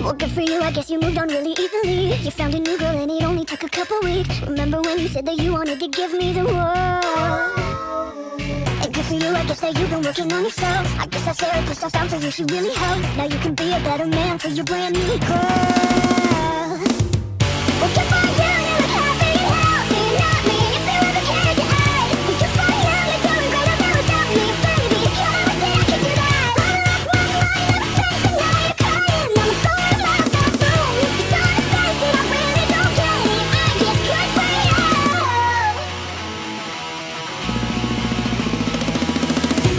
Well, good for you, I guess you moved on really easily. You found a new girl and it only took a couple weeks. Remember when you said that you wanted to give me the world? And good for you, I guess that you've been working on yourself. I guess that therapist I found for you should really help. Now you can be a better man for your brand new girl. Well, good for you, you look happy and healthy. Not me, if you ever cared to ask. Good for you, you're doing great out there without me, baby. You never said I could do that. I lost my mind, I'm stressed and now you're crying. I'm going out that room. It's all the fact that I really don't get it. I just good for you.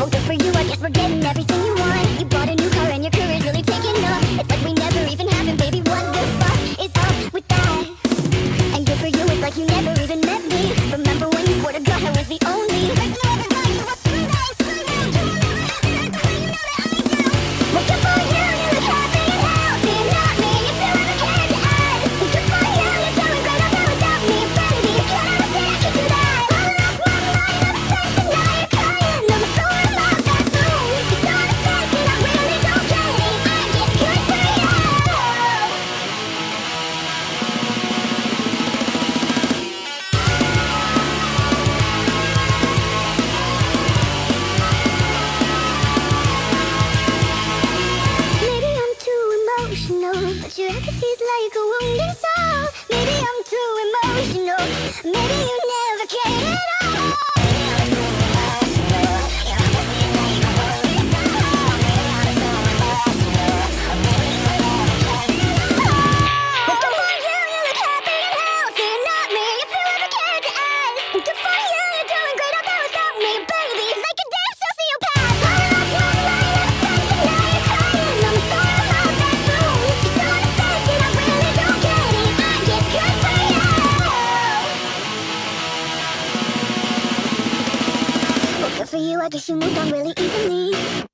Well, good for you, I guess we're getting everything you want. You bought a new car and your career's really taking off. It's like we never even happened, baby. What the fuck is up with that? And good for you, it's like you never even met me. Remember when you swore to God I was the only person who ever got you? Well, screw that, screw you. You will never ever act the way you know that I do. Well, good for you, you look happy and healthy. Not me, if you ever cared to ask. Good for you, you're doing great out there without me, baby. You never said I could do that. I lost my mind, I'm stressed and now you're crying. I'm going out that room. It's all the fact that I really don't get it. I just good for you. Maybe I'm too emotional, but your empathy's like a wounded soul. Maybe I'm too emotional, maybe you never cared at all. But good for you, you look happy and healthy. Not me, if you ever cared to ask. Good for you, you're doing great out there without me, baby. Like a damn sociopath. I lost my mind, I'm stressed and now you're crying. I'm going out that room. It's all the fact that I really don't get it. I just good for you. Well, good for you, I guess you moved on really easily.